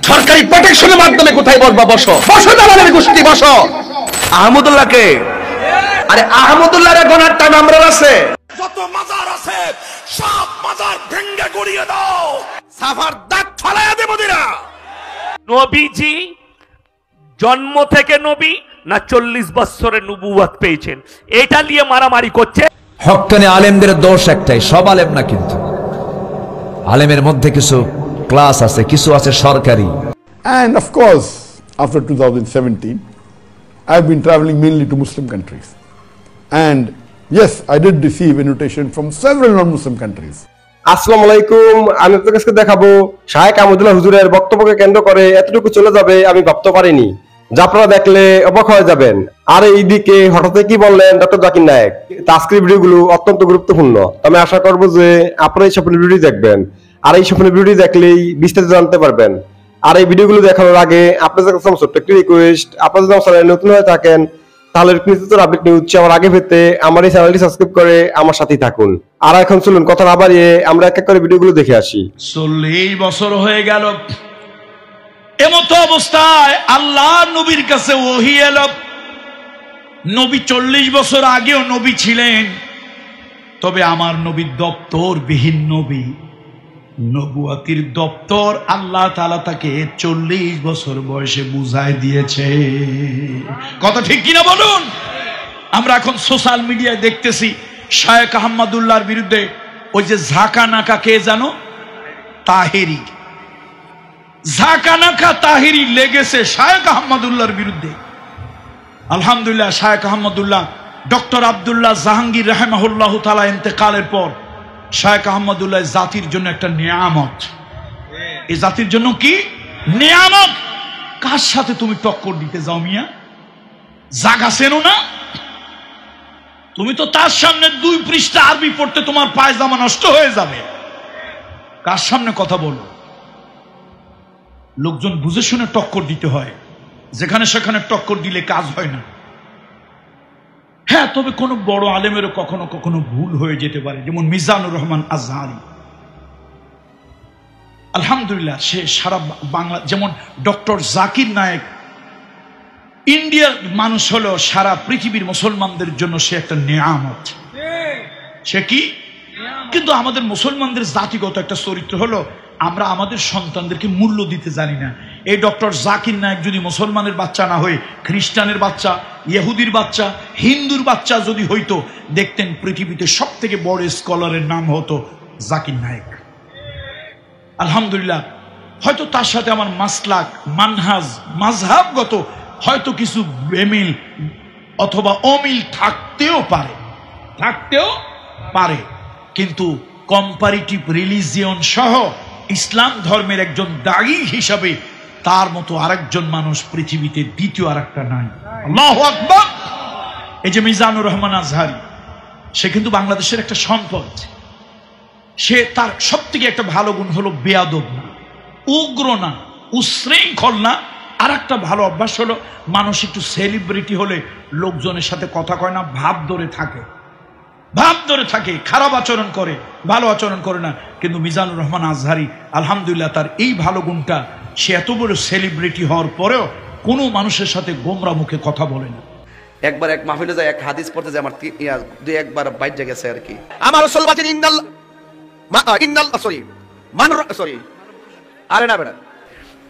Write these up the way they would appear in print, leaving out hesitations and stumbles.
সরকারি প্রোটেকশনের মাধ্যমে কোথায় বসবা? বসো বসো, দালালের গোষ্ঠী বসো। আহমদুল্লাহকে, আরে আহমদুল্লাহর গনার টান আমরা আছে। যত মাজার আছে সব মাজার ভেঙে গড়িয়ে দাও, সাফার দাঁত ফালাইয়া দেব দিরা। নবীজি জন্ম থেকে নবী না 40 বছরের নবুয়ত পেয়েছেন, এটা নিয়ে মারামারি করছে। হক্কানি আলেমদের দোষ একটাই, সব আলেম না, কিন্তু আলেমের মধ্যে কিছু ক্লাস আছে, কিছু আছে সরকারি। And of course, after 2017, I've been traveling mainly to Muslim countries. And yes, I did receive invitation from several non-Muslim countries. আসসালামু আলাইকুম, আমি আপনাদের কাছে দেখাবো শায়েখ আহমদুল্লাহ হুজুরের বক্তব্যকে কেন্দ্র করে এতটুকু চলে যাবে আমি ভাবতে পারিনি, যা আপনারা দেখলে অবাক হয়ে যাবেন। আর এইদিকে হঠাৎ কি বললেন ডক্টর জাকির নায়েক। আজকের ভিডিওগুলো অত্যন্ত গুরুত্বপূর্ণ, আমি আশা করবো যে আপনারা এই সম্পূর্ণ ভিডিও দেখবেন, আর এই সম্পূর্ণ ভিডিও দেখলেই বিস্তারিত জানতে পারবেন। আর এই ভিডিওগুলো দেখানোর আগে আপনাদের কাছে আমার ছোট্ট একটি রিকোয়েস্ট, আপনারা যদি আমার চ্যানেলে নতুন হয়ে থাকেন তাহলে আপডেট নিউজ আমার আগে পেতে আমার এই চ্যানেলটি সাবস্ক্রাইব করে আমার সাথেই থাকুন। আর এখন চলুন কথা না বাড়িয়ে আমরা এক এক করে ভিডিওগুলো দেখে আসি। 40 বছর হয়ে গেল, এমত অবস্থায় আল্লাহ নবীর কাছে ওহী এলো। নবী 40 বছর আগেও নবী ছিলেন, তবে আমার নবী দপ্তর বিহীন নবী। নবুয়াতির দপ্তর আল্লাহ তাআলা তাকে 40 বছর বয়সে বুঝায় দিয়েছে। কথা ঠিক কিনা বলুন? আমরা এখন সোশ্যাল মিডিয়ায় দেখতেছি শায়েখ আহমদুল্লাহর বিরুদ্ধে ওই যে ঝাঁকা নাকা, কে জানো, তাহেরি, ঝাঁকা নাকা তাহেরি লেগেছে শায়েখ আহমদুল্লাহর বিরুদ্ধে। আলহামদুলিল্লাহ, শায়েখ আহমদুল্লাহ ডক্টর আব্দুল্লাহ জাহাঙ্গীর রাহিমাহুল্লাহ তাআলা ইন্তেকালের পর শায়েখ আহমদুল্লাহ জাতির জন্য একটা নিয়ামত। এই জাতির জন্য কি নিয়ামত? কার সাথে তুমি টক্কর দিতে যাও মিয়া? জাগা চেনো না তুমি? তো তার সামনে 2 পৃষ্ঠা আরবি পড়তে তোমার পায়জামা নষ্ট হয়ে যাবে। কার সামনে কথা বলো? লোকজন বুঝে শুনে টক্কর দিতে হয়, যেখানে সেখানে টক্কর দিলে কাজ হয় না। হ্যাঁ, তবে কোন বড় আলেমেরও কখনো কখনো ভুল হয়ে যেতে পারে, যেমন মিজানুর রহমান আজহারি। আলহামদুলিল্লাহ, সে সারা বাংলা, যেমন ডক্টর জাকির নায়েক ইন্ডিয়ার মানুষ হলো, সারা পৃথিবীর মুসলমানদের জন্য সে একটা নিয়ামত। সে কি? কিন্তু আমাদের মুসলমানদের জাতিগত একটা চরিত্র হলো আমরা আমাদের সন্তানদেরকে মূল্য দিতে জানি না। এই ডক্টর জাকির নায়েক যদি মুসলমানের বাচ্চা না হয়ে খ্রিস্টানের বাচ্চা, ইহুদির বাচ্চা, হিন্দুর বাচ্চা যদি হইতো, দেখতেন পৃথিবীতে সব থেকে বড় স্কলারের নাম হতো জাকির নায়েক। আলহামদুলিল্লাহ, হয়তো তার সাথে আমার মাসলাক, মানহাজ, মাযহাবগত হয়তো কিছু বেমিল অথবা অমিল থাকতেও পারে, কিন্তু কম্পারিটিভ রিলিজিয়ন সহ ইসলাম ধর্মের একজন দায়ী হিসাবে তার মতো আরেকজন মানুষ পৃথিবীতে দ্বিতীয় আরেকটা নাই। আল্লাহু আকবার। এই যে মিজানুর রহমান আজহারি, সে কিন্তু বাংলাদেশের একটা সম্পদ। সে তার সবথেকে একটা ভালো গুণ হলো বেয়াদব না, উগ্র না, উশৃঙ্খল না। আর একটা ভালো অভ্যাস হলো মানুষ একটু সেলিব্রিটি হলে লোকজনের সাথে কথা কয় না, ভাব ধরে থাকে, খারাপ আচরণ করে, ভালো আচরণ করে না। কিন্তু মিজানুর রহমান আজহারি আলহামদুলিল্লাহ, তার এই ভালো গুণটা, সে এত বড় সেলিব্রিটি হওয়ার পরেও কোনো মানুষের সাথে গোমরা মুখে কথা বলে না। একবার এক মাহফিলে যায়, এক হাদিস পড়তে যায়, আমার 2-1 বাইট গেছে আর কি। আমার রাসূল বলেন আরে না বেটা,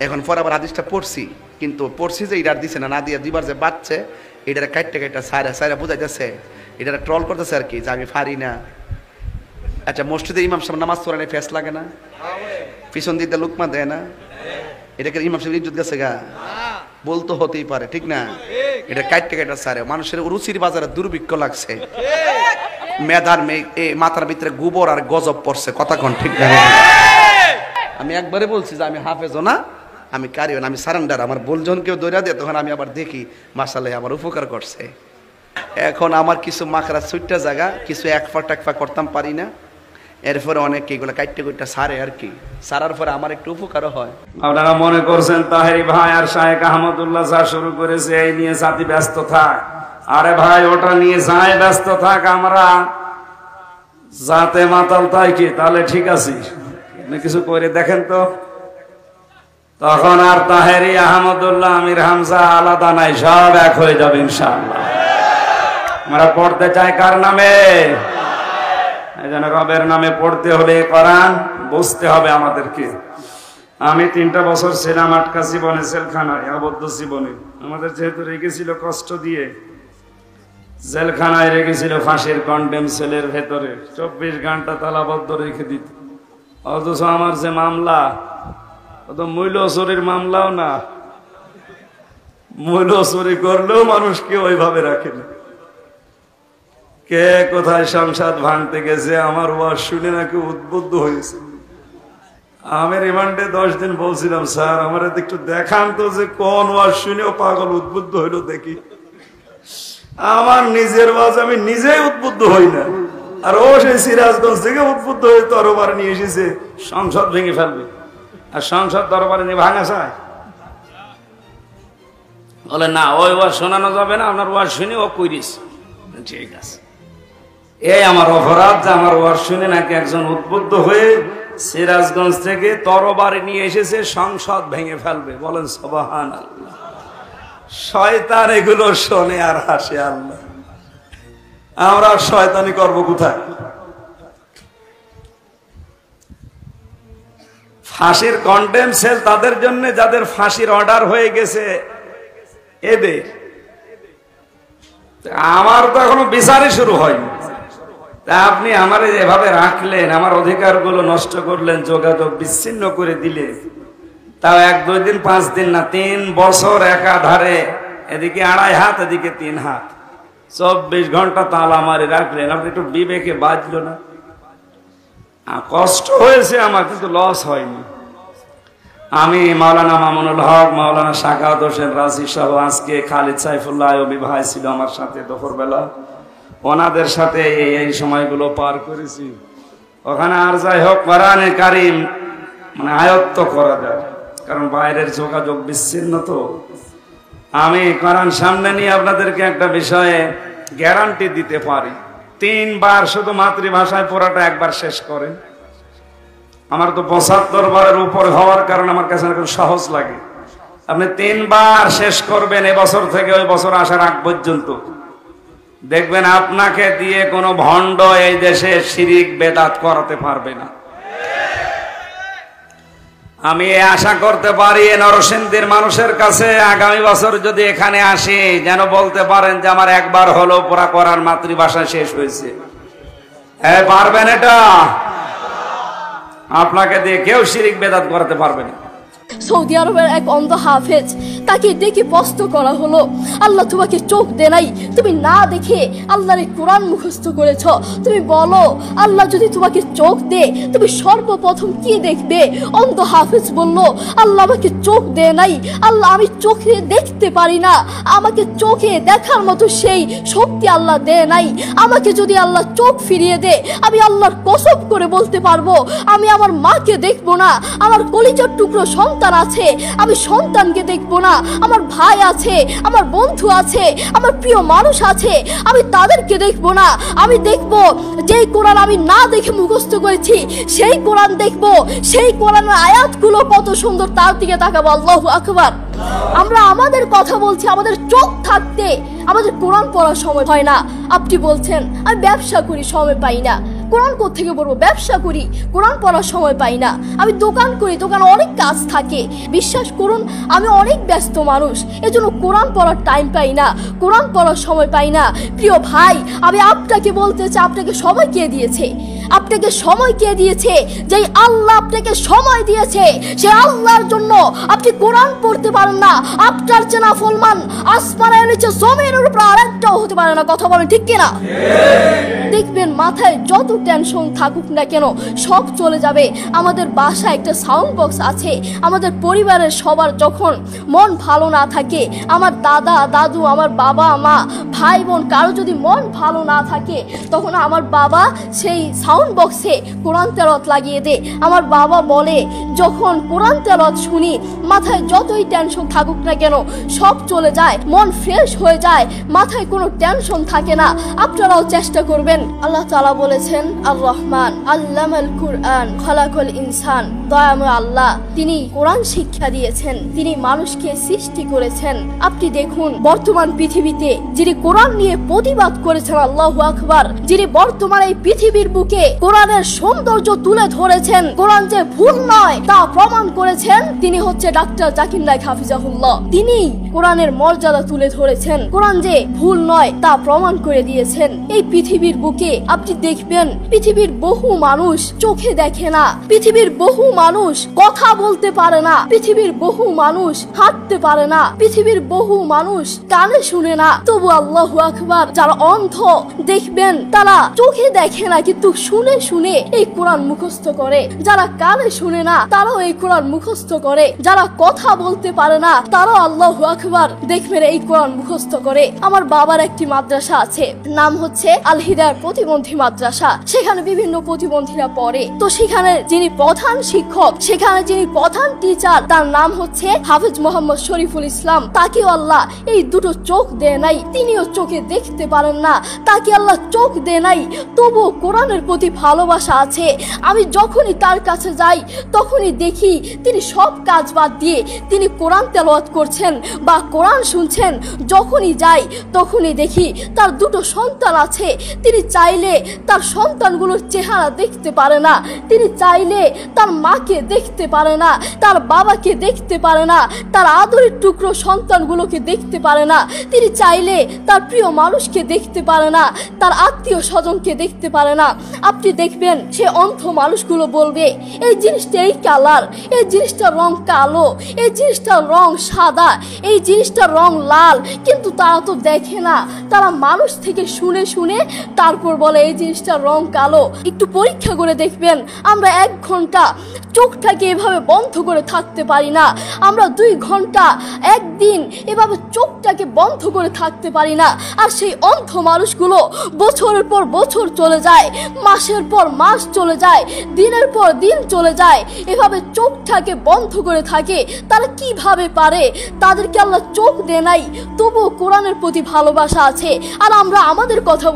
এখন পর আবার হাদিসটা পড়ছি, কিন্তু পড়ছি যে ইরার দিছে না, না দিয়া দুইবার যে বাচ্চে, এটারে কাইটটা সাইরা বুঝাইতেছে, এটারে ট্রল করতেছে আর কি, যে আমি পারি না। আচ্ছা, মসজিদে ইমাম সাহেব নামাজ পড়ানে ফেস লাগে না? পিছন দিতে লুকমা দেয় না? এটাকে ইমাম সাহেব ইজ্জত গেছে গা? বলতো হতেই পারে, ঠিক না? এটা কাইটটা সারে মানুষের রুচির বাজারে দুর্ভিক্ষ লাগছে, মেধার মাথার ভিতরে গোবর আর গজব পড়ছে। কথা কোন ঠিক না? আমি একবারে বলছি যে আমি হাফেজও না, আমি কারিও না, আমি সারেন্ডার। আমার বলজন কেউ দৌড়া দিয়ে তখন আমি আবার দেখি মাশাআল্লাহ আমার উপকার করছে। এখন আমার কিছু মাকড়া ছুটটা জায়গা, কিছু একফা টেকফা করতাম পারি না, এরপরে অনেক এগুলো কাইটটা কুইটটা সারে আর কি, সারার পরে আমার একটু উপকারও হয়। আপনারা মনে করছেন তাহেরি ভাই আর শায়েখ আহমদুল্লাহ যা শুরু করেছে এই নিয়ে জাতি ব্যস্ত থাক। আরে ভাই, ওটা নিয়ে যাই ব্যস্ত থাক, আমরা যাতে মাতাল তাই কি, তাহলে ঠিক আছে। কিছু করে দেখেন তো, তখন আর তাহেরি, আহমদুল্লাহ, আমির হামজা আলাদা নাই, সব এক হয়ে যাবে ইনশাআল্লাহ। আমরা পড়তে চাই কার নামে? এই জন্য রবের নামে পড়তে হলে কোরআন বুঝতে হবে আমাদেরকে। আমি 3টা বছর ছিলাম আটকা জীবনে, জেলখানায়, আবদ্ধ জীবনে। আমাদের যেহেতু রেখেছিল কষ্ট দিয়ে, জেলখানায় রেখেছিল ফাঁসির কন্ডেম সেলের ভেতরে, 24 ঘন্টা তালাবদ্ধ রেখে দিত। অথচ আমার যে মামলা, ও তো মূল্য চুরির মামলাও না, মূল্য চুরি করলেও মানুষকে ওইভাবে রাখে না। কে কোথায় সংসদ ভাঙতে গেছে, আমার ওয়াজ শুনে নাকি উদ্বুদ্ধ হয়েছে। আমি রিমান্ডে 10 দিন বলছিলাম, স্যার আমার একটু দেখান তো যে কোন ওয়াজ শুনেও পাগল উদ্বুদ্ধ হইলো দেখি। আমার নিজের ওয়াজ আমি নিজেই উদ্বুদ্ধ হই না, আর ও সেই সিরাজগঞ্জ থেকে উদ্বুদ্ধ হয়ে তরবারে নিয়ে এসেছে সংসদ ভেঙে ফেলবে। আর সংসদ দরবারে নিয়ে ভাঙা চায়, বলে না ওই ওয়াজ শোনানো যাবে না, আপনার ওয়াজ শুনে ও কইরিস। ঠিক আছে, এই আমার অপরাধ যে আমার ওয়াজ শুনে নাকি একজন উদ্বুদ্ধ হয়ে সিরাজগঞ্জ থেকে তরবারি নিয়ে এসেছে সংসদ ভেঙে ফেলবে। বলেন সুবহানাল্লাহ। শয়তান এগুলো শোনে আর হাসে। আল্লাহ, আমরা শয়তানি করবো কোথায়? ফাঁসির কন্ডেম সেল তাদের জন্য যাদের ফাঁসির অর্ডার হয়ে গেছে, এদের। আমার তো এখনো বিচারই শুরু হয়নি, তা আপনি আমার এভাবে রাখলেন, আমার অধিকারগুলো নষ্ট করলেন, যোগাযোগ বিচ্ছিন্ন করে দিলে, তাও 1-2 দিন 5 দিন না, 3 বছর একাধারে, এদিকে 2.5 হাত এদিকে 3 হাত, 24 ঘন্টা তালা মারি রাখলেন। আপনি একটু বিবেকে বাজলো না? কষ্ট হয়েছে আমার, কিন্তু লস হয়নি। আমি মাওলানা মামুনুল হক, মাওলানা শাকাওয়াত হোসেন রাজি সহ, আজকে খালিদ সাইফুল্লাহ আইয়ুবী ভাই ছিল আমার সাথে দুপুরবেলা, ওনাদের সাথে এই সময়গুলো পার করেছি। ওখানে আর যাই হোক, কোরআনে কারীম মানে আয়ত্ত করা যায়, কারণ বাইরের যোগাযোগ বিচ্ছিন্ন। তো আমি কোরআন সামনে নিয়ে আপনাদেরকে একটা বিষয়ে গ্যারান্টি দিতে পারি, 3 বার শুধু মাতৃভাষায় পড়াটা একবার শেষ করেন। আমার তো 75 বারের উপর হওয়ার কারণে আমার কাছে এখন সহজ লাগে। আপনি 3 বার শেষ করবেন এবছর থেকে ওই বছর আসার আগ পর্যন্ত, দেখবেন আপনাকে দিয়ে কোনো ভণ্ড এই দেশে শিরিক বেদাত করাতে পারবে না। আমি আশা করতে পারি নরসিংদীর মানুষের কাছে আগামী বছর যদি এখানে আসি, যেন বলতে পারেন যে আমার একবার হলো পুরা করার মাতৃভাষা শেষ হয়েছে। হ্যাঁ, পারবেন? এটা আপনাকে দিয়ে কেউ শিরিক বেদাত করাতে পারবে না। সৌদি আরবের এক অন্ধ হাফেজ, তাকে ডেকে প্রশ্ন করা হলো, আল্লাহ তোমাকে চোখ দে নাই, তুমি না দেখে আল্লাহর কোরআন মুখস্থ করেছ, তুমি বলো আল্লাহ যদি তোমাকে চোখ দে তুমি সর্বপ্রথম কি দেখবে? অন্ধ হাফেজ বলল, আল্লাহ আমাকে চোখ দে নাই, আল্লাহ আমি চোখে দেখতে পারি না, আমাকে চোখে দেখার মতো সেই শক্তি আল্লাহ দে নাই। আমাকে যদি আল্লাহ চোখ ফিরিয়ে দে, আমি আল্লাহর কসম করে বলতে পারবো আমি আমার মাকে দেখবো না, আমার কলিজার টুকরো সন্তান আছে আমি সন্তানকে দেখবো না, আমার ভাই আছে, আমার বন্ধু আছে, আমার প্রিয় মানুষ আছে আমি তাদেরকে দেখবো না। আমি দেখবো যেই কোরআন আমি না দেখে মুখস্থ করেছি সেই কোরআন দেখবো, সেই কোরআনের আয়াতগুলো কত সুন্দর তার দিকে তাকাবো। আল্লাহু আকবার। আমরা আমাদের কথা বলছি, আমাদের চোখ থাকতে আমাদের কোরআন পড়ার সময় হয় না। আপনি বলছেন আমি ব্যবসা করি, সময় পাই না। কোরআন কোত্থেকে পড়বো? ব্যবসা করি, কোরআন পড়ার সময় পাই না। আমি দোকান করি, দোকানে অনেক কাজ থাকে। বিশ্বাস করুন আমি অনেক ব্যস্ত মানুষ, এজন্য কোরআন পড়ার টাইম পাই না, কোরআন পড়ার সময় পাই না। প্রিয় ভাই, আমি আপনাকে বলতে চাই, আপনাকে সময় কে দিয়েছে? আপনাকে সময় কে দিয়েছে? যেই আল্লাহ আপনাকে সময় দিয়েছে সেই আল্লাহর জন্য আপনি কোরআন পড়তে পারেন না। আপনার চেনা ফলমান আসমানের নিচে জমিনের উপর আরেকটাও হতে পারে না। কথা বলেন ঠিক কিনা? দেখবেন মাথায় যত টেনশন থাকুক না কেন সব চলে যাবে। আমাদের বাসায় একটা সাউন্ড বক্স আছে। আমাদের পরিবারের সবার যখন মন ভালো না থাকে, আমার দাদা দাদু, আমার বাবা মা, ভাই বোন কারো যদি মন ভালো না থাকে, তখন আমার বাবা সেই সাউন্ড বক্সে কোরআন তেলাওয়াত লাগিয়ে দে। আমার বাবা বলে যখন কোরআন তেলাওয়াত শুনি মাথায় যতই টেনশন থাকুক না কেন সব চলে যায়, মন ফ্রেশ হয়ে যায়, মাথায় কোনো টেনশন থাকে না। আপনারাও চেষ্টা করবেন। আল্লাহ তাআলা বলেছেন আর রহমান আল্লামাল কুরআন খালাকাল ইনসান, দয়াময় আল্লাহ তিনি কোরআন শিক্ষা দিয়েছেন, তিনি মানুষকে সৃষ্টি করেছেন। আপনি দেখুন বর্তমান পৃথিবীতে যিনি কোরআন নিয়ে প্রতিবাদ করেছেন, আল্লাহু আকবার, যিনি বর্তমান এই পৃথিবীর বুকে কোরআনের সৌন্দর্য তুলে ধরেছেন, কোরআন যে ভুল নয় তা প্রমাণ করেছেন, তিনি হচ্ছে ডাক্তার জাকির নায়েক হাফিজাহুল্লাহ। তিনি কোরআনের মর্যাদা তুলে ধরেছেন, কোরআন যে ভুল নয় তা প্রমাণ করে দিয়েছেন। এই পৃথিবীর বুকে আপনি দেখবেন পৃথিবীর বহু মানুষ চোখে দেখে না, পৃথিবীর বহু মানুষ কথা বলতে পারে না, পৃথিবীর বহু মানুষ হাঁটতে পারে না, পৃথিবীর বহু মানুষ কানে শুনে না, তবু আল্লাহু আকবার যারা অন্ধ দেখবেন তারা চোখে দেখে না কিন্তু শুনে শুনে এই কোরআন মুখস্থ করে, যারা কানে শুনে না তারাও এই কোরআন মুখস্থ করে, যারা কথা বলতে পারে না তারাও আল্লাহু আকবার দেখবেন এই কোরআন মুখস্থ করে। আমার বাবার একটি মাদ্রাসা আছে, নাম হচ্ছে আল হিদায়াত প্রতিবন্ধী মাদ্রাসা। সেখানে বিভিন্ন প্রতিবন্ধীরা পড়ে। তো সেখানে যিনি প্রধান শিক্ষক, সেখানে যিনি প্রধান টিচার, তার নাম হচ্ছে হাফেজ মোহাম্মদ শরীফুল ইসলাম। তাকেও আল্লাহ এই দুটো চোখ দেয় নাই, তিনিও চোখে দেখতে পারেন না, তাকে আল্লাহ চোখ দেয় নাই, তবুও কোরআনের প্রতি ভালোবাসা আছে। আমি যখনই তার কাছে যাই তখনই দেখি তিনি সব কাজ বাদ দিয়ে তিনি কোরআন তেলাওয়াত করছেন বা কোরআন শুনছেন। যখনই যাই তখনই দেখি তার দুটো সন্তান আছে, তিনি চাইলে তার সন্তানগুলোর চেহারা দেখতে পারে না, তিনি চাইলে তার মাকে দেখতে পারে না, তার বাবাকে দেখতে পারে না, তার আদরের টুকরো সন্তানগুলোকে দেখতে পারে না, তিনি চাইলে তার প্রিয় মানুষকে দেখতে পারে না, তার আত্মীয় স্বজনকে দেখতে পারে না। আপনি দেখবেন সে অন্ধ মানুষগুলো বলবে এই জিনিসটা এই কালার, এই জিনিসটার রং কালো, এই জিনিসটার রং সাদা, এই জিনিসটার রং লাল, কিন্তু তারা তো দেখে না, তারা মানুষ থেকে শুনে শুনে তারপর বলে এই জিনিসটার রং কালো। একটু পরীক্ষা করে দেখবেন আমরা 1 ঘন্টা চোখটাকে এভাবে বন্ধ করে থাকতে পারি না, আমরা 2 ঘন্টা একদিন এভাবে চোখটাকে বন্ধ করে থাকতে পারি না। আর সেই অন্ধ মানুষগুলো বছরের পর বছর চলে যায়, মাসের পর মাস চলে যায়, দিনের পর দিন চলে যায়, এভাবে চোখটাকে বন্ধ করে থাকে। তারা কিভাবে পারে? তাদেরকে আল্লাহ চোখ দেয় নাই, তবুও কোরআনের প্রতি ভালোবাসা আছে। আর আমরা আমাদের কথা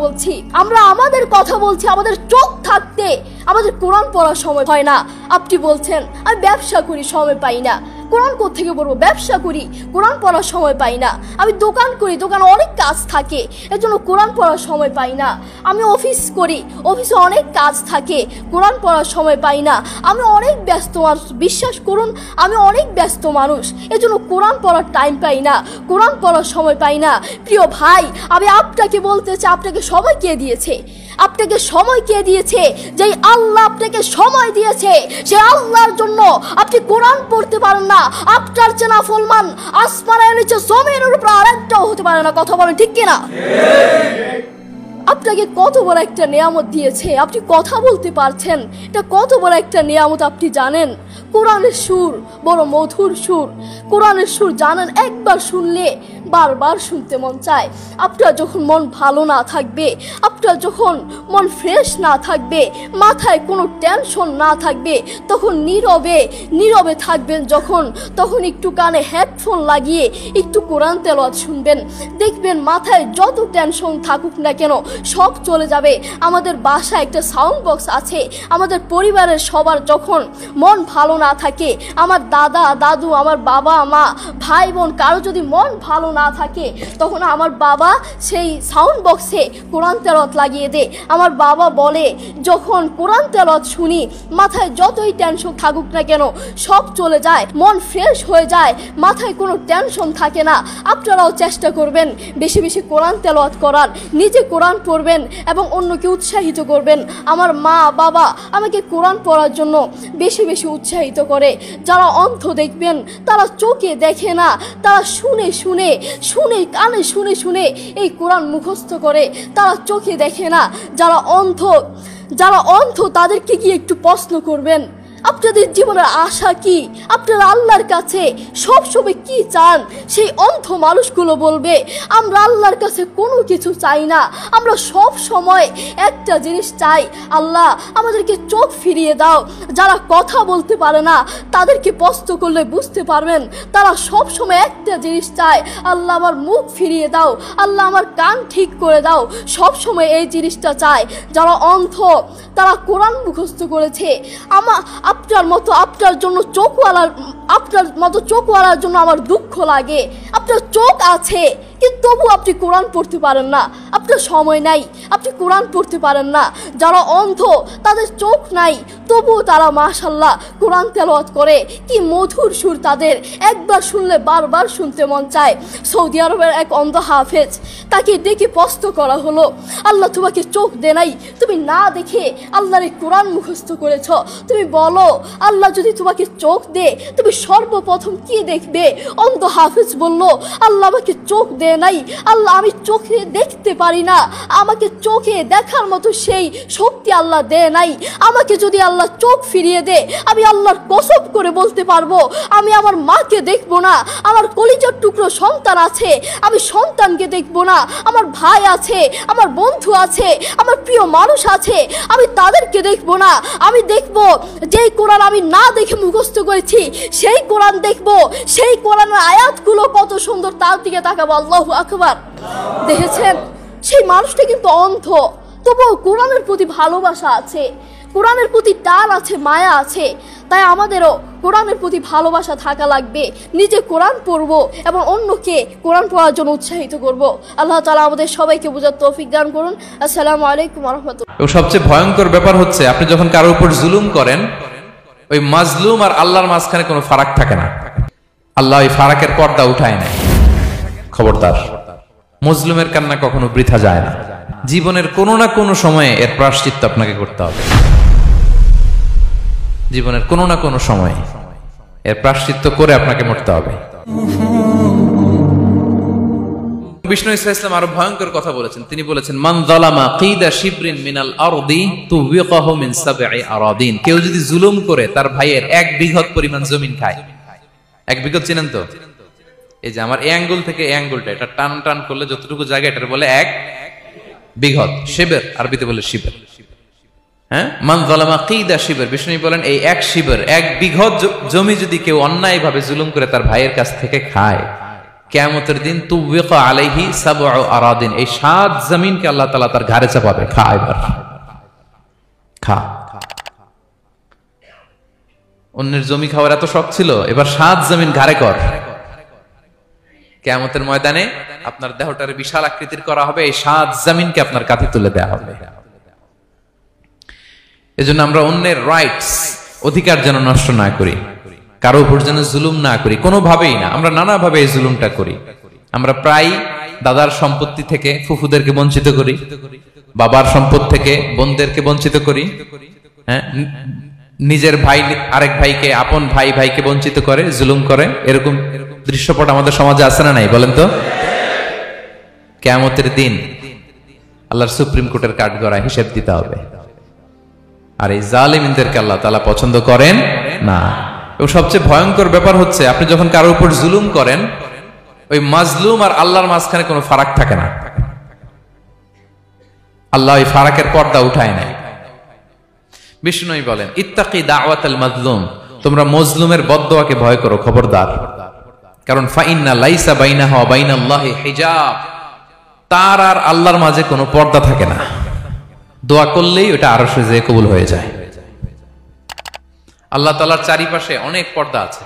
বলছি, আমাদের চোখ থাকতে আমাদের কোরআন পড়ার সময় হয় না। আপনি বলছেন আমি ব্যবসা করি সময় পাই না, কোরআন কোত্থেকে পড়বো? ব্যবসা করি, কোরআন পড়ার সময় পাই না। আমি দোকান করি, দোকানে অনেক কাজ থাকে, এর জন্য কোরআন পড়ার সময় পাই না। আমি অফিস করি, অফিসে অনেক কাজ থাকে, কোরআন পড়ার সময় পাই না। আমি অনেক ব্যস্ত মানুষ, বিশ্বাস করুন আমি অনেক ব্যস্ত মানুষ, এর জন্য কোরআন পড়ার টাইম পাই না, কোরআন পড়ার সময় পাই না। প্রিয় ভাই, আমি আপনাকে বলতে চাই, আপনাকে সময় কে দিয়েছে? আপনাকে সময় কে দিয়েছে? যেই আল্লাহ আপনাকে সময় দিয়েছে সে আল্লাহর জন্য আপনি কোরআন পড়তে পারেন না। আপনার চেনা ফলমান আসমানের নিচে জমিনের উপর আরেকটাও হতে পারে না। কথা বলেন ঠিক কিনা? আপনাকে কত বড় একটা নিয়ামত দিয়েছে, আপনি কথা বলতে পারছেন, এটা কত বড় একটা নিয়ামত আপনি জানেন? কোরআনের সুর বড় মধুর সুর, কোরআনের সুর জানেন একবার শুনলে বারবার শুনতে মন চায়। আপনার যখন মন ভালো না থাকবে, আপনার যখন মন ফ্রেশ না থাকবে, মাথায় কোনো টেনশন না থাকবে, তখন নীরবে থাকবেন যখন, তখন একটু কানে হেডফোন লাগিয়ে একটু কোরআন তেলাওয়াত শুনবেন, দেখবেন মাথায় যত টেনশন থাকুক না কেন সব চলে যাবে। আমাদের বাসায় একটা সাউন্ড বক্স আছে, আমাদের পরিবারের সবার যখন মন ভালো না থাকে, আমার দাদা দাদু, আমার বাবা মা, ভাই বোন কারো যদি মন ভালো না থাকে, তখন আমার বাবা সেই সাউন্ড বক্সে কোরআন তেলাওয়াত লাগিয়ে দেয়। আমার বাবা বলে যখন কোরআন তেলাওয়াত শুনি মাথায় যতই টেনশন থাকুক না কেন সব চলে যায়, মন ফ্রেশ হয়ে যায়, মাথায় কোনো টেনশন থাকে না। আপনারাও চেষ্টা করবেন বেশি বেশি কোরআন তেলাওয়াত করার, নিজে কোরআন পড়বেন এবং অন্যকে উৎসাহিত করবেন। আমার মা বাবা আমাকে কোরআন পড়ার জন্য বেশি বেশি উৎসাহিত করে। যারা অন্ধ দেখবেন তারা চোখে দেখে না, তারা শুনে কানে শুনে এই কোরআন মুখস্থ করে, তারা চোখে দেখে না। যারা অন্ধ তাদেরকে গিয়ে একটু প্রশ্ন করবেন, আপনাদের জীবনের আশা কি? আপনারা আল্লাহর কাছে সব সময় কি চান? সেই অন্ধ মানুষগুলো বলবে আমরা আল্লাহর কাছে কোনো কিছু চাই না, আমরা সব সময় একটা জিনিস চাই, আল্লাহ আমাদেরকে চোখ ফিরিয়ে দাও। যারা কথা বলতে পারে না তাদেরকে প্রশ্ন করলে বুঝতে পারবেন, তারা সব সময় একটা জিনিস চায়, আল্লাহ আমার মুখ ফিরিয়ে দাও, আল্লাহ আমার কান ঠিক করে দাও। সব সময় এই জিনিসটা চায়। যারা অন্ধ তারা কোরআন মুখস্থ করেছে। আপনার মতো চোখওয়ালার জন্য আমার দুঃখ লাগে। আপনার চোখ আছে কিন্তু তবু আপনি কোরআন পড়তে পারেন না, আপনার সময় নাই, আপনি কোরআন পড়তে পারেন না। যারা অন্ধ তাদের চোখ নাই তবুও তারা মাশাআল্লাহ কোরআন তেলাওয়াত করে, কি মধুর সুর তাদের, একবার শুনলে বারবার শুনতে মন চায়। সৌদি আরবের এক অন্ধ হাফেজ, তাকে ডেকে প্রশ্ন করা হলো, আল্লাহ তোমাকে চোখ দে নাই, তুমি না দেখে আল্লাহর কোরআন মুখস্থ করেছ, তুমি বলো আল্লাহ যদি তোমাকে চোখ দে তুমি সর্বপ্রথম কি দেখবে? অন্ধ হাফেজ বলল, আল্লাহ আমাকে চোখ দে নাই, আল্লাহ আমি চোখে দেখতে পারি না, আমাকে চোখে দেখার মতো সেই শক্তি আল্লাহ দে নাই। আমাকে যদি আল্লাহ চোখ ফিরিয়ে দে আমি আল্লাহর কসম করে বলতে পারবো আমি আমার মাকে দেখবো না, আমার কলিজার টুকরো সন্তান আছে আমি সন্তানকে দেখবো না, আমার ভাই আছে, আমার বন্ধু আছে, আমার প্রিয় মানুষ আছে আমি তাদেরকে দেখবো না। আমি দেখবো যেই কোরআন আমি না দেখে মুখস্থ করেছি সেই কোরআন দেখবো, সেই কোরআনের আয়াতগুলো কত সুন্দর তার দিকে তাকাবো। আল্লাহু আকবার। দেখেছেন সেই মানুষটা কিন্তু অন্ধ, তবুও কোরআনের প্রতি ভালোবাসা আছে, কোরআনের প্রতি টান আছে, মায়া আছে। তাই আমাদেরও কোরআনের প্রতি ভালোবাসা থাকা লাগবে, নিজে কোরআন পড়বো এবং অন্যকে কোরআন পড়ার জন্য উৎসাহিত করব। আল্লাহ তাআলা আমাদের সবাইকে বোঝার তৌফিক দান করুন। আসসালামু আলাইকুম ওয়া রাহমাতুল্লাহ। এবং সবচেয়ে ভয়ঙ্কর ব্যাপার হচ্ছে আপনি যখন কারোর উপর জুলুম করেন, ওই মাজলুম আর আল্লাহর মাঝখানে কোনো ফারাক থাকে না। আল্লাহ ওই ফারাকের পর্দা উঠায় না। খবরদার, মজলুমের কান্না কখনো বৃথা যায় না। জীবনের কোনো না কোনো সময়ে এর প্রায়শ্চিত্ত আপনাকে করতে হবে। জীবনের কোনো না কোনো সময়ে এর প্রায়শ্চিত্ত করে আপনাকে মরতে হবে। বিষ্ণু ইসলাম আরো ভয়ঙ্কর কথা বলেছেন। তিনি বলেছেন, মান যালামা কিদা শিবরিন মিনাল আরদি তুবিকাহু মিন সাবঈ আরাদিন। কেউ যদি জুলুম করে তার ভাইয়ের 1 বিঘত পরিমাণ জমি খায়। 1 বিঘত চিনেন তো? এই যে আমার এই আঙ্গুল থেকে এই আঙ্গুলটা, এটা টান টান করলে যতটুকু জায়গা এটার বলে 1 বিঘত। শিবের আরবিতে বলে শিবের। হ্যাঁ, মান যালামা কিদা শিবর। বিষ্ণু বলেন এই 1 শিবর 1 বিঘত জমি যদি কেউ অন্যায়ভাবে জুলুম করে তার ভাইয়ের কাছ থেকে খায়, কিয়ামতের দিন তুবিকা আলাইহি সাবউ আরাদিন, এই 7 জমিনকে আল্লাহ তাআলা তার ঘাড়ে চাপাবে। খা এবার, খা। অন্যের জমি খাওয়ার এত শখ ছিল, এবার 7 জমিন ঘাড়ে কর। কিয়ামতের ময়দানে আপনার দেহটারে বিশাল আকৃতির করা হবে, এই 7 জমিনকে আপনার কাঁধে তুলে দেওয়া হবে। এজন্য আমরা অন্যের রাইটস, অধিকার যেন নষ্ট না করি, কারো উপর যেন জুলুম না করি, কোনোভাবেই না। আমরা নানাভাবে এই জুলুমটা করি। আমরা প্রায় দাদার সম্পত্তি থেকে ফুফুদেরকে বঞ্চিত করি, বাবার সম্পদ থেকে বোনদেরকে বঞ্চিত করি। হ্যাঁ, নিজের ভাই আরেক ভাইকে, আপন ভাই ভাইকে বঞ্চিত করে, জুলুম করে। এরকম দৃশ্যপট আমাদের সমাজে আছে না নাই বলেন তো? কিয়ামতের দিন আল্লাহর সুপ্রিম কোর্টের কাঠগড়ায় হিসেব দিতে হবে। আর এই জালিমদেরকে আল্লাহ তাআলা পছন্দ করেন না। এবং সবচেয়ে ভয়ঙ্কর ব্যাপার হচ্ছে আপনি যখন কারোর উপর জুলুম করেন, ওই মাজলুম আর আল্লাহর মাঝখানে কোনো ফারাক থাকে না। আল্লাহ ওই ফারাকের পর্দা উঠায় নাই। বিষ্ণুই বলেন, ইত্তাকি দাওয়াতাল মাজলুম, তোমরা মজলুমের বদদোয়াকে ভয় করো, খবরদার। কারণ ফাইন্না লাইসা বাইনাহু ওয়া বাইনাল্লাহি হিজাব, তার আর আল্লাহর মাঝে কোনো পর্দা থাকে না। দোয়া করলেই ওটা আরশে যেয়ে কবুল হয়ে যায়। আল্লাহ তাআলার চারিপাশে অনেক পর্দা আছে।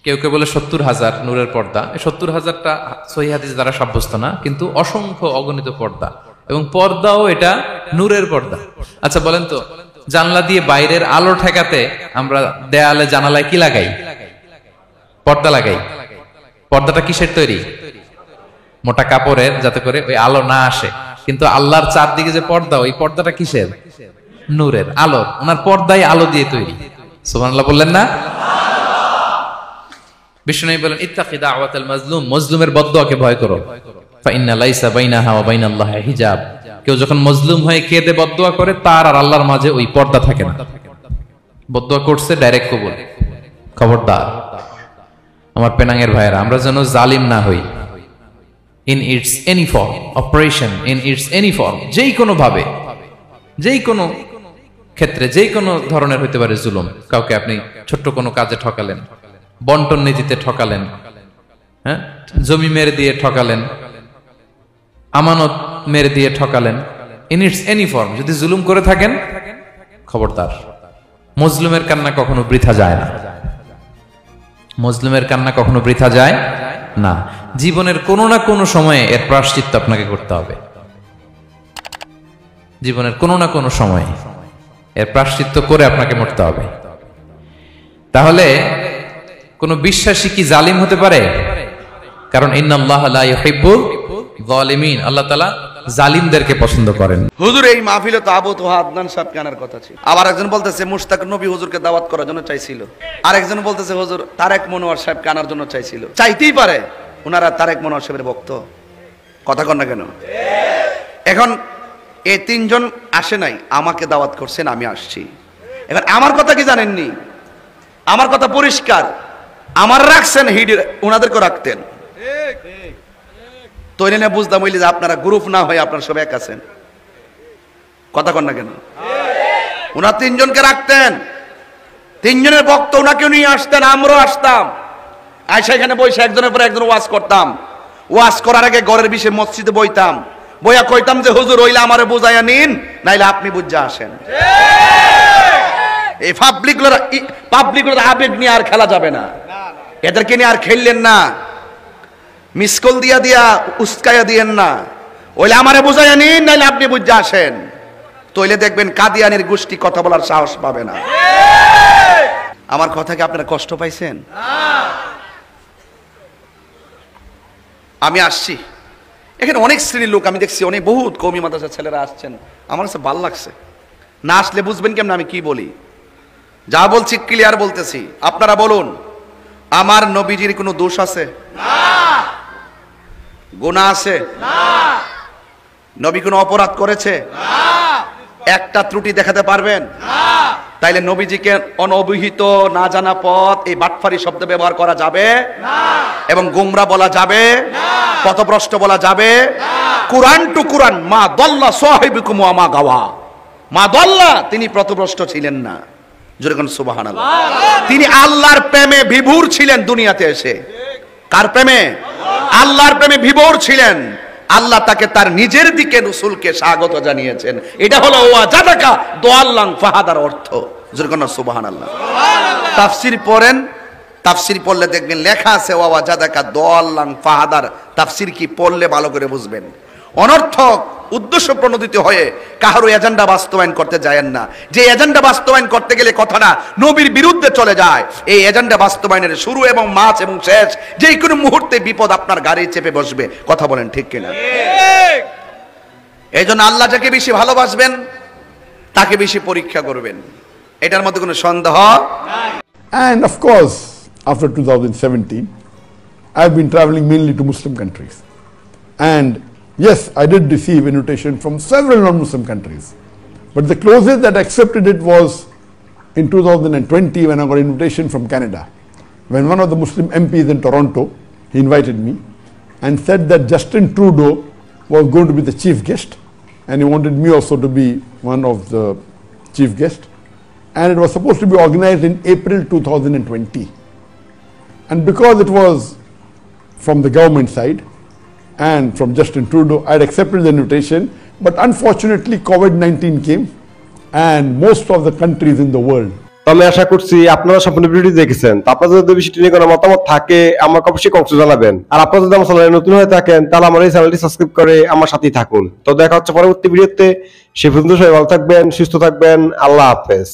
কেউ কেউ বলে 70,000 নূরের পর্দা। এই 70,000টা সহিহ হাদিস দ্বারা সাব্যস্ত না, কিন্তু অসংখ্য অগণিত পর্দা, এবং পর্দাও এটা নূরের পর্দা। আচ্ছা বলেন তো, জানলা দিয়ে বাইরের আলো ঠেকাতে আমরা দেয়ালে জানালায় কি লাগাই? পর্দা লাগাই। পর্দাটা কিসের তৈরি? মোটা কাপড়ের, যাতে করে ওই আলো না আসে। কিন্তু আল্লাহর চারদিকে যে পর্দা, ওই পর্দাটা কিসের? নূরের, আলোর। ওনার পর্দাই আলো দিয়ে তৈরি। সুবহানাল্লাহ বললেন না? বিষ্ণু বলেন, ইত্তাকি দাওয়াতাল মাজলুম, মজলুমের বদদোয়াকে ভয় করো। ফাইন্না লাইসা বাইনাহা ওয়া বাইনাল্লাহি হিজাব, কেউ যখন মজলুম হয়ে কেঁদে বদদোয়া করে তার আর আল্লাহর মাঝে ওই পর্দা থাকে না। বদদোয়া করছে ডাইরেক্ট কবুল। খবরদার আমার পেনাঙ্গের ভাইয়েরা, আমরা যেন জালিম না হই। In it's any form, operation in it's any form, যেই কোনো ভাবে, যেই কোনো ক্ষেত্রে, যেই কোনো ধরনের হইতে পারে জুলুম। কাউকে আপনি ছোট্ট কোনো কাজে ঠকালেন, বন্টন নীতিতে ঠকালেন, হ্যাঁ, জমি মেরে দিয়ে ঠকালেন, আমানত মেরে দিয়ে ঠকালেন, ইন ইটস এনি ফর্ম যদি জুলুম করে থাকেন, খবরদার। মজলুমের কান্না কখনো বৃথা যায় না, মজলুমের কান্না কখনো বৃথা যায় না। জীবনের কোনো না কোনো সময়ে এর প্রায়শ্চিত্ত আপনাকে করতে হবে। জীবনের কোনো না কোনো সময়ে এর প্রায়শ্চিত্ত করে আপনাকে মরতে হবে। তাহলে কোন বিশ্বাসী কি জালিম হতে পারে? কারণ ইন্নাল্লাহা লা ইউহিব্বুল যালিমিন, আল্লাহ তাআলা জালিমদেরকে পছন্দ করেন। হুজুর এই মাহফিলে তো আবু তোহা আদনান সাহেব আনার কথা ছিল। আবার একজন বলতেছে মুশতাক নবী হুজুরকে দাওয়াত করার জন্য চাইছিল, আরেকজন বলতেছে হুজুর তারেক মনোয়ার সাহেবকে আনার জন্য চাইছিল। চাইতেই পারে, ওনারা তারেক মনোয়ার সাহেবের ভক্ত। কথা কন না কেন? এখন এই তিনজন আসে নাই, আমাকে দাওয়াত করছেন, আমি আসছি। এখন আমার কথা কি জানেননি? আমার কথা পরিষ্কার, আমার রাখছেন হিড, ওনাদেরকে রাখতেন। তো এনে বুঝতাম হইলে যে আপনারা গ্রুপ না হয়ে আপনারা সব এক আছেন। কথা কন না কেন? ওনার তিনজনকে রাখতেন, তিনজনের বক্ত ওনাকেও নিয়ে আসতেন, আমরাও আসতাম। আইসা এখানে বসে একজনের পর একজন ওয়াজ করতাম। ওয়াজ করার আগে ঘরের বিষয়ে মসজিদে বইতাম, বইয়া কইতাম যে হুজুর হইলে আমারে বুঝাইয়া নিন, নাইলে আপনি বুঝা আসেন। এই পাবলিকগুলোর আবেগ নিয়ে আর খেলা যাবে না, এদেরকে নিয়ে আর খেললেন না। মিসকল দিয়া দিয়া উস্কাইয়া দিয়েন না, ওইলে আমারে বুঝাইয়া নিন, নাইলে আপনি বুঝা আসেন। তইলে দেখবেন কাদিয়ানির গোষ্ঠী কথা বলার সাহস পাবে না। আমার কথা কি আপনারা কষ্ট পাইছেন? আমি আসছি, এখানে অনেক শ্রেণীর লোক আমি দেখছি, অনেক বহুত কওমি মাদ্রাসার ছেলেরা আসছেন। আমার কাছে ভালো লাগছে। না আসলে বুঝবেন কেমন আমি কি বলি। যা বলছি ক্লিয়ার বলতেছি। আপনারা বলুন, আমার নবীজির কোনো দোষ আছে? গুনাহ আছে? নবী কোনো অপরাধ করেছে? একটা ত্রুটি দেখাতে পারবেন? তাইলে নবীজিকে অনভিহিত, না জানা পথ, এই বাটফারি শব্দ ব্যবহার করা যাবে এবং গোমরা বলা যাবে, পথভ্রষ্ট বলা যাবে। কুরআন টু কুরআন, মা দাল্লা সাহিবুকুম ওয়া মা গাওয়া। মা দাল্লা, তিনি পথভ্রষ্ট ছিলেন না। জোরে কোন সুবহানাল্লাহ। তিনি আল্লাহর প্রেমে বিভোর ছিলেন দুনিয়াতে এসে। কার প্রেমে? আল্লাহর প্রেমে বিভোর ছিলেন। আল্লাহ তাকে তার নিজের দিকে রাসূলকে স্বাগত জানিয়েছেন। এটা হলো ওয়াজাদাকা দাল্লান ফাহাদার অর্থ। জোরে কোন সুবহানাল্লাহ। তাফসীর পড়েন, তাফসীর পড়লে দেখবেন লেখা আছে ওয়াজাদাকা দাল্লান ফাহাদার। তাফসীর কি পড়লে ভালো করে বুঝবেন। অনর্থক উদ্দেশ্য প্রণোদিত হয়ে কারো এজেন্ডা বাস্তবায়ন করতে যায়েন না। যে এজেন্ডা বাস্তবায়ন করতে গেলে কথাটা নবীর বিরুদ্ধে চলে যায়, এই এজেন্ডা বাস্তবায়নের শুরু এবং মাঝ এবং শেষ যে কোনো মুহূর্তে বিপদ আপনার গাড়ি চেপে বসবে। কথা বলেন ঠিক কিনা? এই জন্য আল্লাহ যাকে বেশি ভালোবাসবেন তাকে বেশি পরীক্ষা করবেন, এটার মধ্যে কোনো সন্দেহ নাই। And of course, after 2017, I've been traveling mainly to Muslim countries. And yes, I did receive invitation from several non-Muslim countries. But the closest that I accepted it was in 2020 when I got an invitation from Canada. When one of the Muslim MPs in Toronto, he invited me and said that Justin Trudeau was going to be the chief guest, and he wanted me also to be one of the chief guests. And it was supposed to be organized in April 2020. And because it was from the government side and from Justin Trudeau, I had accepted the invitation, but unfortunately COVID-19 came and most of the countries in the world. আমি আশা করছি আপনারা সম্পূর্ণ ভিডিওটি দেখেছেন। তো আপনাদের যদি বিষয়টি নিয়ে কোনো মতামত থাকে আমাকে অবশ্যই কমেন্টে জানাবেন। আর আপনারা যদি আমার চ্যানেলে নতুন হয়ে থাকেন তাহলে আমার এই চ্যানেলটি সাবস্ক্রাইব করে আমার সাথেই থাকুন। তো দেখা হচ্ছে পরবর্তী ভিডিওতে। সে পর্যন্ত সবাই ভালো থাকবেন, সুস্থ থাকবেন। আল্লাহ হাফেজ।